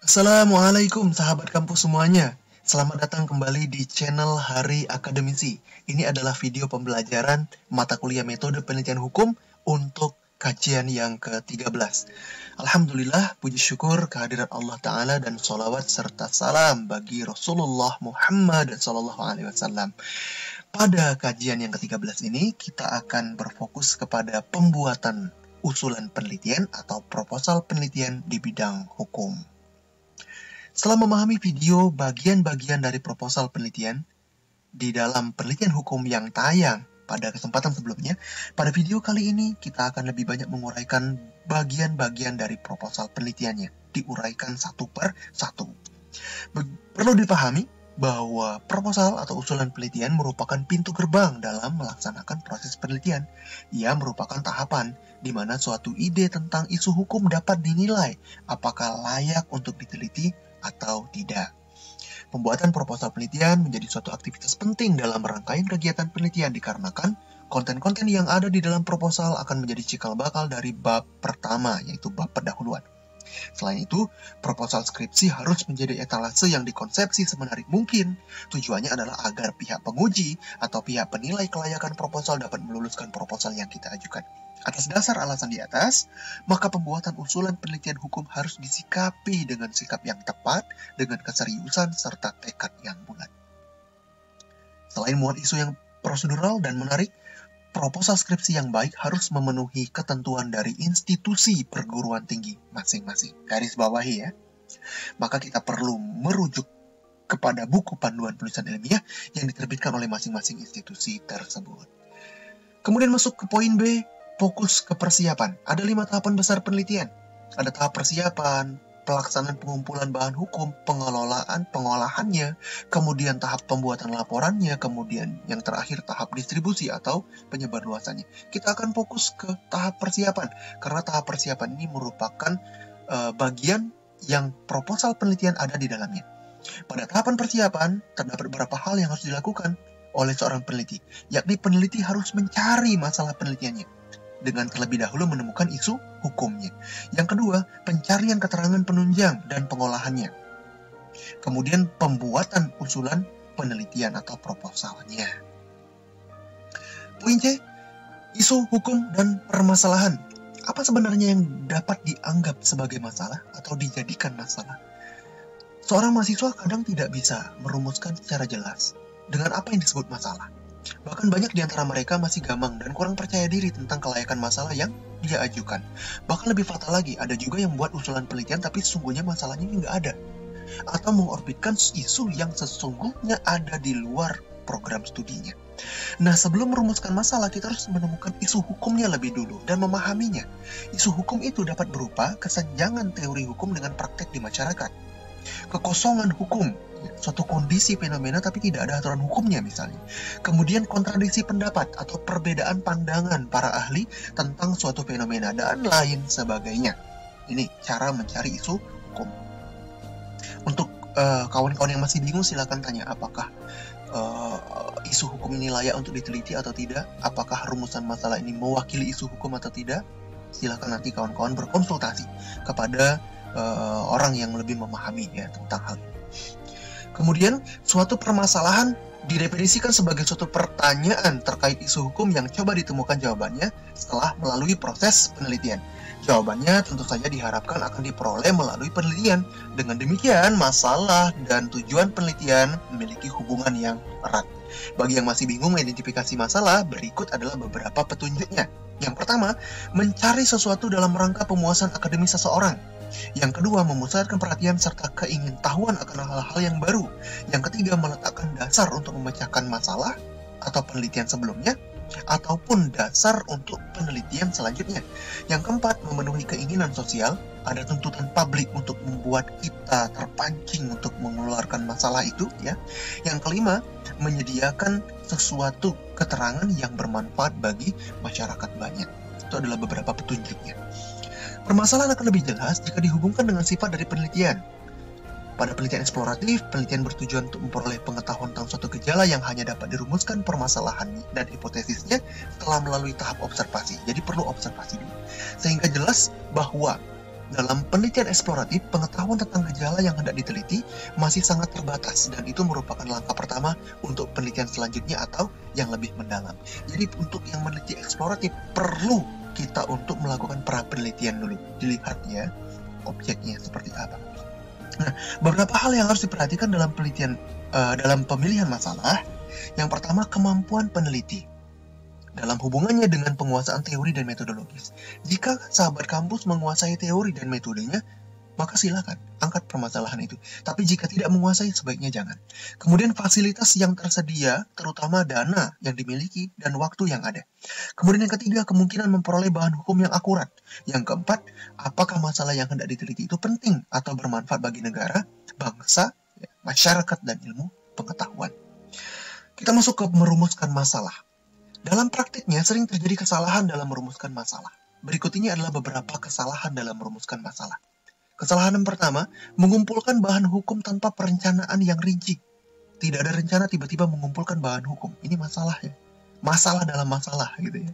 Assalamualaikum sahabat kampus semuanya. Selamat datang kembali di channel Hari Akademisi. Ini adalah video pembelajaran mata kuliah metode penelitian hukum untuk kajian yang ke-13. Alhamdulillah, puji syukur kehadirat Allah Ta'ala dan sholawat serta salam bagi Rasulullah Muhammad SAW. Pada kajian yang ke-13 ini, kita akan berfokus kepada pembuatan usulan penelitian atau proposal penelitian di bidang hukum. Setelah memahami video bagian-bagian dari proposal penelitian di dalam penelitian hukum yang tayang pada kesempatan sebelumnya, pada video kali ini kita akan lebih banyak menguraikan bagian-bagian dari proposal penelitiannya, diuraikan satu per satu. Perlu dipahami bahwa proposal atau usulan penelitian merupakan pintu gerbang dalam melaksanakan proses penelitian. Ia merupakan tahapan di mana suatu ide tentang isu hukum dapat dinilai apakah layak untuk diteliti atau tidak. Pembuatan proposal penelitian menjadi suatu aktivitas penting dalam rangkaian kegiatan penelitian dikarenakan konten-konten yang ada di dalam proposal akan menjadi cikal bakal dari bab pertama, yaitu bab pendahuluan. Selain itu, proposal skripsi harus menjadi etalase yang dikonsepsi semenarik mungkin. Tujuannya adalah agar pihak penguji atau pihak penilai kelayakan proposal dapat meluluskan proposal yang kita ajukan. Atas dasar alasan di atas, maka pembuatan usulan penelitian hukum harus disikapi dengan sikap yang tepat, dengan keseriusan, serta tekad yang bulat. Selain muat isu yang prosedural dan menarik, proposal skripsi yang baik harus memenuhi ketentuan dari institusi perguruan tinggi masing-masing. Garis bawahi ya. Maka kita perlu merujuk kepada buku panduan penulisan ilmiah yang diterbitkan oleh masing-masing institusi tersebut. Kemudian masuk ke poin B, fokus ke persiapan. Ada 5 tahapan besar penelitian. Ada tahap persiapan, pelaksanaan pengumpulan bahan hukum, pengelolaan, pengolahannya, kemudian tahap pembuatan laporannya, kemudian yang terakhir tahap distribusi atau penyebarluasannya. Kita akan fokus ke tahap persiapan, karena tahap persiapan ini merupakan bagian yang proposal penelitian ada di dalamnya. Pada tahapan persiapan, terdapat beberapa hal yang harus dilakukan oleh seorang peneliti, yakni peneliti harus mencari masalah penelitiannya dengan terlebih dahulu menemukan isu hukumnya. Yang kedua, pencarian keterangan penunjang dan pengolahannya. Kemudian pembuatan usulan penelitian atau proposalnya. Poin C, isu hukum dan permasalahan. Apa sebenarnya yang dapat dianggap sebagai masalah atau dijadikan masalah? Seorang mahasiswa kadang tidak bisa merumuskan secara jelas dengan apa yang disebut masalah. Bahkan banyak di antara mereka masih gamang dan kurang percaya diri tentang kelayakan masalah yang dia ajukan. Bahkan lebih fatal lagi, ada juga yang membuat usulan penelitian tapi sesungguhnya masalahnya nggak ada. Atau mengorbitkan isu yang sesungguhnya ada di luar program studinya. Nah, sebelum merumuskan masalah, kita harus menemukan isu hukumnya lebih dulu dan memahaminya. Isu hukum itu dapat berupa kesenjangan teori hukum dengan praktek di masyarakat. Kekosongan hukum, suatu kondisi fenomena tapi tidak ada aturan hukumnya misalnya. Kemudian kontradiksi pendapat atau perbedaan pandangan para ahli tentang suatu fenomena dan lain sebagainya. Ini cara mencari isu hukum. Untuk kawan-kawan yang masih bingung, silakan tanya apakah isu hukum ini layak untuk diteliti atau tidak, apakah rumusan masalah ini mewakili isu hukum atau tidak. Silakan nanti kawan-kawan berkonsultasi kepada orang yang lebih memahami ya tentang hal ini. Kemudian, suatu permasalahan didefinisikan sebagai suatu pertanyaan terkait isu hukum yang coba ditemukan jawabannya setelah melalui proses penelitian. Jawabannya tentu saja diharapkan akan diperoleh melalui penelitian. Dengan demikian, masalah dan tujuan penelitian memiliki hubungan yang erat. Bagi yang masih bingung mengidentifikasi masalah, berikut adalah beberapa petunjuknya. Yang pertama, mencari sesuatu dalam rangka pemuasan akademis seseorang. Yang kedua, memusatkan perhatian serta keingintahuan akan hal-hal yang baru. Yang ketiga, meletakkan dasar untuk memecahkan masalah atau penelitian sebelumnya, ataupun dasar untuk penelitian selanjutnya. Yang keempat, memenuhi keinginan sosial. Ada tuntutan publik untuk membuat kita terpancing untuk mengeluarkan masalah itu ya. Yang kelima, menyediakan sesuatu keterangan yang bermanfaat bagi masyarakat banyak. Itu adalah beberapa petunjuknya. Permasalahan akan lebih jelas jika dihubungkan dengan sifat dari penelitian. Pada penelitian eksploratif, penelitian bertujuan untuk memperoleh pengetahuan tentang suatu gejala yang hanya dapat dirumuskan permasalahan dan hipotesisnya setelah melalui tahap observasi. Jadi perlu observasi dulu. Sehingga jelas bahwa Dalam penelitian eksploratif, pengetahuan tentang gejala yang hendak diteliti masih sangat terbatas, dan itu merupakan langkah pertama untuk penelitian selanjutnya atau yang lebih mendalam. Jadi untuk yang meneliti eksploratif, perlu kita untuk melakukan pra-penelitian dulu. Dilihat ya, objeknya seperti apa. Nah, beberapa hal yang harus diperhatikan dalam penelitian, dalam pemilihan masalah. Yang pertama, kemampuan peneliti dalam hubungannya dengan penguasaan teori dan metodologis. Jika sahabat kampus menguasai teori dan metodenya, maka silakan angkat permasalahan itu. Tapi jika tidak menguasai, sebaiknya jangan. Kemudian fasilitas yang tersedia, terutama dana yang dimiliki dan waktu yang ada. Kemudian yang ketiga, kemungkinan memperoleh bahan hukum yang akurat. Yang keempat, apakah masalah yang hendak diteliti itu penting atau bermanfaat bagi negara, bangsa, masyarakat, dan ilmu pengetahuan. Kita masuk ke merumuskan masalah. Dalam praktiknya sering terjadi kesalahan dalam merumuskan masalah. Berikut ini adalah beberapa kesalahan dalam merumuskan masalah. Kesalahan yang pertama, mengumpulkan bahan hukum tanpa perencanaan yang rinci. Tidak ada rencana tiba-tiba mengumpulkan bahan hukum. Ini masalah ya. Masalah dalam masalah gitu ya.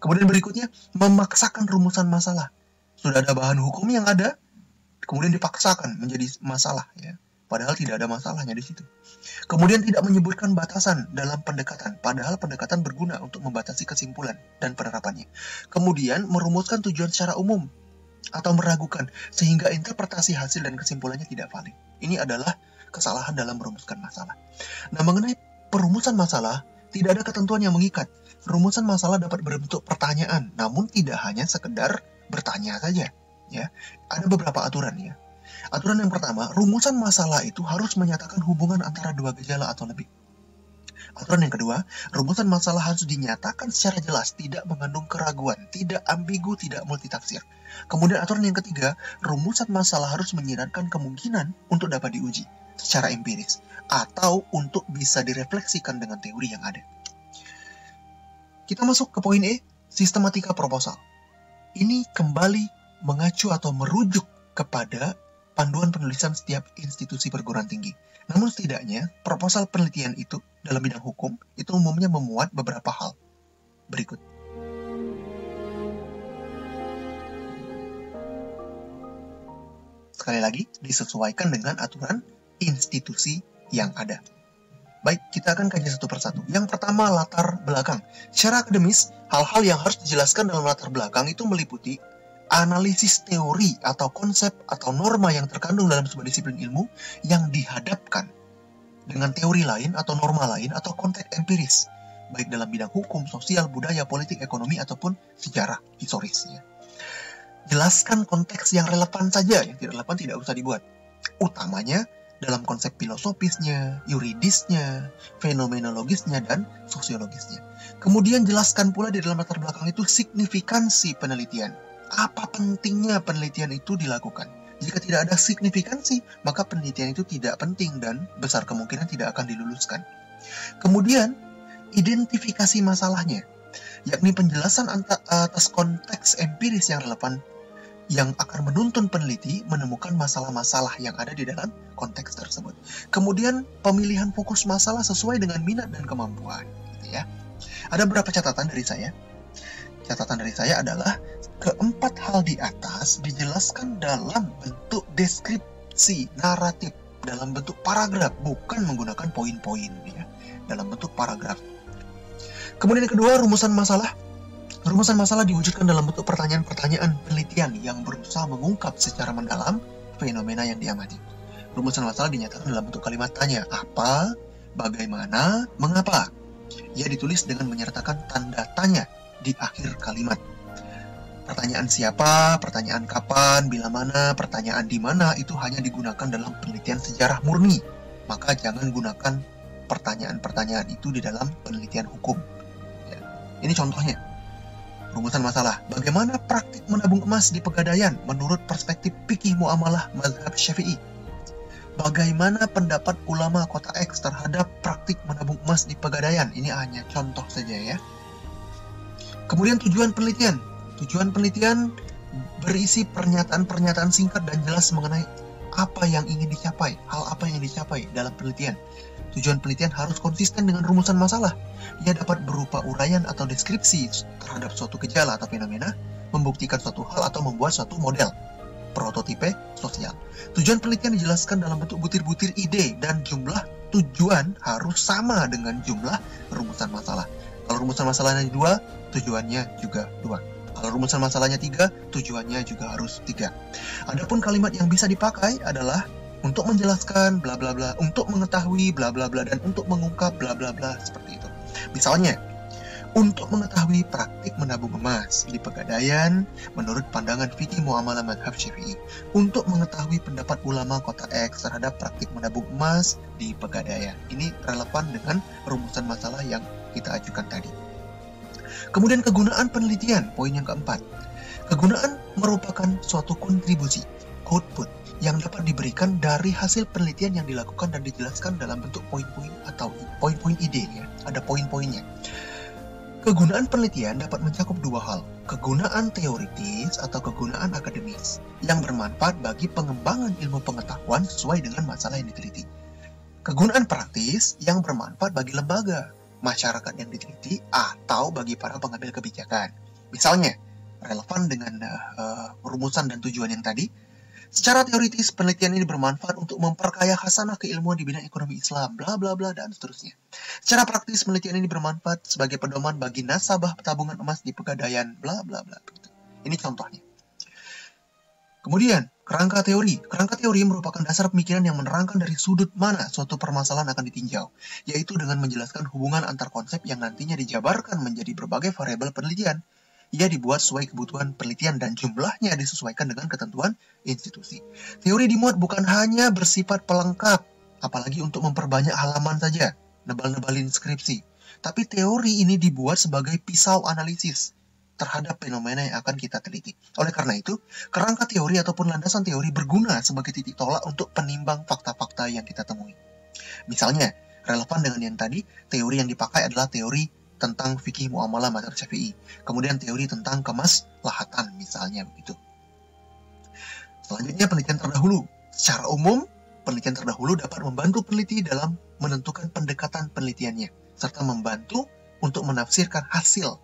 Kemudian berikutnya, memaksakan rumusan masalah. Sudah ada bahan hukum yang ada, kemudian dipaksakan menjadi masalah ya. Padahal tidak ada masalahnya di situ. Kemudian tidak menyebutkan batasan dalam pendekatan, padahal pendekatan berguna untuk membatasi kesimpulan dan penerapannya. Kemudian merumuskan tujuan secara umum atau meragukan, sehingga interpretasi hasil dan kesimpulannya tidak valid. Ini adalah kesalahan dalam merumuskan masalah. Nah, mengenai perumusan masalah, tidak ada ketentuan yang mengikat. Rumusan masalah dapat berbentuk pertanyaan, namun tidak hanya sekedar bertanya saja. Ya, ada beberapa aturan ya. Aturan yang pertama, rumusan masalah itu harus menyatakan hubungan antara dua gejala atau lebih. Aturan yang kedua, rumusan masalah harus dinyatakan secara jelas, tidak mengandung keraguan, tidak ambigu, tidak multitafsir. Kemudian aturan yang ketiga, rumusan masalah harus menyiratkan kemungkinan untuk dapat diuji secara empiris, atau untuk bisa direfleksikan dengan teori yang ada. Kita masuk ke poin E, sistematika proposal. Ini kembali mengacu atau merujuk kepada panduan penulisan setiap institusi perguruan tinggi. Namun setidaknya, proposal penelitian itu dalam bidang hukum itu umumnya memuat beberapa hal. Berikut. Sekali lagi, disesuaikan dengan aturan institusi yang ada. Baik, kita akan kaji satu persatu. Yang pertama, latar belakang. Secara akademis, hal-hal yang harus dijelaskan dalam latar belakang itu meliputi analisis teori atau konsep atau norma yang terkandung dalam sebuah disiplin ilmu yang dihadapkan dengan teori lain atau norma lain atau konteks empiris, baik dalam bidang hukum, sosial, budaya, politik, ekonomi, ataupun sejarah historisnya. Jelaskan konteks yang relevan saja, yang tidak relevan tidak usah dibuat. Utamanya dalam konsep filosofisnya, yuridisnya, fenomenologisnya, dan sosiologisnya. Kemudian jelaskan pula di dalam latar belakang itu signifikansi penelitian. Apa pentingnya penelitian itu dilakukan? Jika tidak ada signifikansi, maka penelitian itu tidak penting dan besar kemungkinan tidak akan diluluskan. Kemudian, identifikasi masalahnya, yakni penjelasan atas konteks empiris yang relevan yang akan menuntun peneliti menemukan masalah-masalah yang ada di dalam konteks tersebut. Kemudian, pemilihan fokus masalah sesuai dengan minat dan kemampuan. Gitu ya. Ada beberapa catatan dari saya. Catatan dari saya adalah keempat hal di atas dijelaskan dalam bentuk deskripsi naratif, dalam bentuk paragraf, bukan menggunakan poin-poin ya, dalam bentuk paragraf. Kemudian yang kedua, rumusan masalah. Rumusan masalah diwujudkan dalam bentuk pertanyaan-pertanyaan penelitian yang berusaha mengungkap secara mendalam fenomena yang diamati. Rumusan masalah dinyatakan dalam bentuk kalimat tanya, apa, bagaimana, mengapa. Ia ditulis dengan menyertakan tanda tanya di akhir kalimat. Pertanyaan siapa, pertanyaan kapan, bila mana, pertanyaan di mana itu hanya digunakan dalam penelitian sejarah murni. Maka jangan gunakan pertanyaan-pertanyaan itu di dalam penelitian hukum. Ya. Ini contohnya. Rumusan masalah. Bagaimana praktik menabung emas di Pegadaian menurut perspektif fikih muamalah mazhab Syafi'i? Bagaimana pendapat ulama kota X terhadap praktik menabung emas di Pegadaian? Ini hanya contoh saja ya. Kemudian tujuan penelitian. Tujuan penelitian berisi pernyataan-pernyataan singkat dan jelas mengenai apa yang ingin dicapai, hal apa yang dicapai dalam penelitian. Tujuan penelitian harus konsisten dengan rumusan masalah. Ia dapat berupa uraian atau deskripsi terhadap suatu gejala atau fenomena, membuktikan suatu hal atau membuat suatu model prototipe sosial. Tujuan penelitian dijelaskan dalam bentuk butir-butir ide dan jumlah tujuan harus sama dengan jumlah rumusan masalah. Kalau rumusan masalahnya 2, tujuannya juga 2. Kalau rumusan masalahnya 3, tujuannya juga harus 3. Adapun kalimat yang bisa dipakai adalah untuk menjelaskan bla bla bla, untuk mengetahui bla bla bla, dan untuk mengungkap bla bla bla, seperti itu. Misalnya, untuk mengetahui praktik menabung emas di Pegadaian menurut pandangan fikih muamalah mazhab Syafi'i. Untuk mengetahui pendapat ulama kota X terhadap praktik menabung emas di Pegadaian. Ini relevan dengan rumusan masalah yang kita ajukan tadi. Kemudian kegunaan penelitian, poin yang keempat. Kegunaan merupakan suatu kontribusi, output, yang dapat diberikan dari hasil penelitian yang dilakukan dan dijelaskan dalam bentuk poin-poin atau poin-poin ide, ya. Ada poin-poinnya. Kegunaan penelitian dapat mencakup 2 hal, kegunaan teoritis atau kegunaan akademis, yang bermanfaat bagi pengembangan ilmu pengetahuan sesuai dengan masalah yang diteliti. Kegunaan praktis yang bermanfaat bagi lembaga, masyarakat yang diteliti, atau bagi para pengambil kebijakan. Misalnya, relevan dengan rumusan dan tujuan yang tadi. Secara teoritis, penelitian ini bermanfaat untuk memperkaya khasanah keilmuan di bidang ekonomi Islam, bla bla bla, dan seterusnya. Secara praktis, penelitian ini bermanfaat sebagai pedoman bagi nasabah tabungan emas di Pegadaian, bla bla bla. Ini contohnya. Kemudian, kerangka teori. Kerangka teori merupakan dasar pemikiran yang menerangkan dari sudut mana suatu permasalahan akan ditinjau, yaitu dengan menjelaskan hubungan antar konsep yang nantinya dijabarkan menjadi berbagai variabel penelitian. Ia dibuat sesuai kebutuhan penelitian dan jumlahnya disesuaikan dengan ketentuan institusi. Teori dimuat bukan hanya bersifat pelengkap, apalagi untuk memperbanyak halaman saja, nebal-nebalin skripsi. Tapi teori ini dibuat sebagai pisau analisis terhadap fenomena yang akan kita teliti. Oleh karena itu, kerangka teori ataupun landasan teori berguna sebagai titik tolak untuk penimbang fakta-fakta yang kita temui. Misalnya, relevan dengan yang tadi, teori yang dipakai adalah teori tentang fikih muamalah mazhab Syafi'i. Kemudian teori tentang kemaslahatan, misalnya begitu. Selanjutnya, penelitian terdahulu. Secara umum, penelitian terdahulu dapat membantu peneliti dalam menentukan pendekatan penelitiannya, serta membantu untuk menafsirkan hasil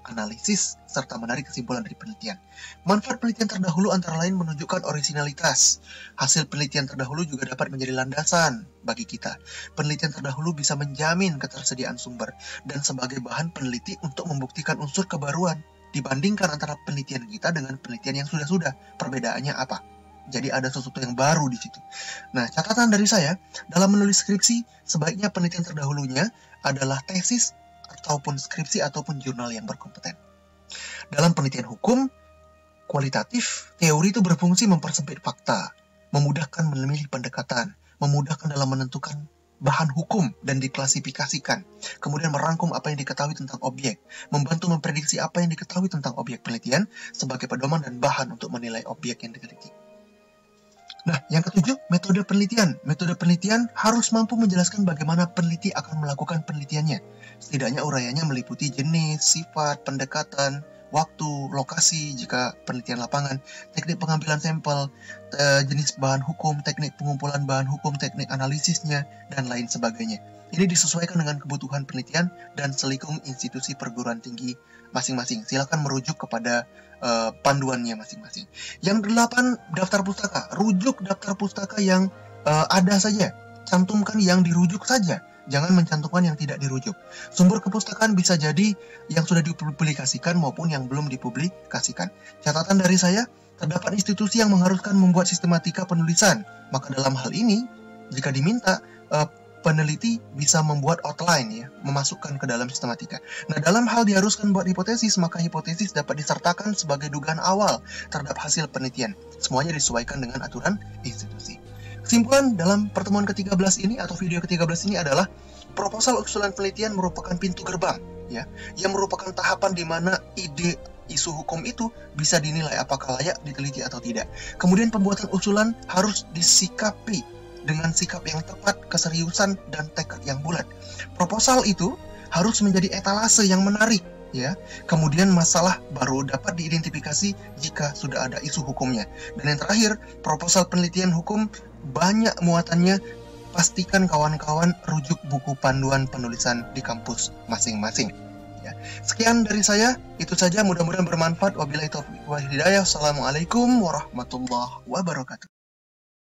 analisis, serta menarik kesimpulan dari penelitian. Manfaat penelitian terdahulu antara lain menunjukkan orisinalitas. Hasil penelitian terdahulu juga dapat menjadi landasan bagi kita. Penelitian terdahulu bisa menjamin ketersediaan sumber dan sebagai bahan peneliti untuk membuktikan unsur kebaruan dibandingkan antara penelitian kita dengan penelitian yang sudah-sudah. Perbedaannya apa? Jadi ada sesuatu yang baru di situ. Nah, catatan dari saya, dalam menulis skripsi, sebaiknya penelitian terdahulunya adalah tesis ataupun skripsi ataupun jurnal yang berkompeten. Dalam penelitian hukum, kualitatif, teori itu berfungsi mempersempit fakta, memudahkan memilih pendekatan, memudahkan dalam menentukan bahan hukum dan diklasifikasikan, kemudian merangkum apa yang diketahui tentang objek, membantu memprediksi apa yang diketahui tentang objek penelitian sebagai pedoman dan bahan untuk menilai objek yang diteliti. Nah, yang ketujuh, metode penelitian. Metode penelitian harus mampu menjelaskan bagaimana peneliti akan melakukan penelitiannya. Setidaknya uraiannya meliputi jenis, sifat, pendekatan, waktu, lokasi jika penelitian lapangan, teknik pengambilan sampel, jenis bahan hukum, teknik pengumpulan bahan hukum, teknik analisisnya, dan lain sebagainya. Ini disesuaikan dengan kebutuhan penelitian dan selikung institusi perguruan tinggi masing-masing. Silakan merujuk kepada panduannya masing-masing. Yang 8, daftar pustaka. Rujuk daftar pustaka yang ada saja. Cantumkan yang dirujuk saja. Jangan mencantumkan yang tidak dirujuk. Sumber kepustakaan bisa jadi yang sudah dipublikasikan maupun yang belum dipublikasikan. Catatan dari saya, terdapat institusi yang mengharuskan membuat sistematika penulisan. Maka dalam hal ini, jika diminta, peneliti bisa membuat outline, ya, memasukkan ke dalam sistematika. Nah, dalam hal diharuskan buat hipotesis, maka hipotesis dapat disertakan sebagai dugaan awal terhadap hasil penelitian. Semuanya disesuaikan dengan aturan institusi. Kesimpulan dalam pertemuan ke-13 ini atau video ke-13 ini adalah proposal usulan penelitian merupakan pintu gerbang, ya, yang merupakan tahapan di mana ide isu hukum itu bisa dinilai apakah layak diteliti atau tidak. Kemudian pembuatan usulan harus disikapi dengan sikap yang tepat, keseriusan, dan tekad yang bulat. Proposal itu harus menjadi etalase yang menarik, ya. Kemudian masalah baru dapat diidentifikasi jika sudah ada isu hukumnya. Dan yang terakhir, proposal penelitian hukum banyak muatannya. Pastikan kawan-kawan rujuk buku panduan penulisan di kampus masing-masing. Ya. Sekian dari saya, itu saja, mudah-mudahan bermanfaat. Wabillahi taufiq wal hidayah. Assalamualaikum warahmatullahi wabarakatuh.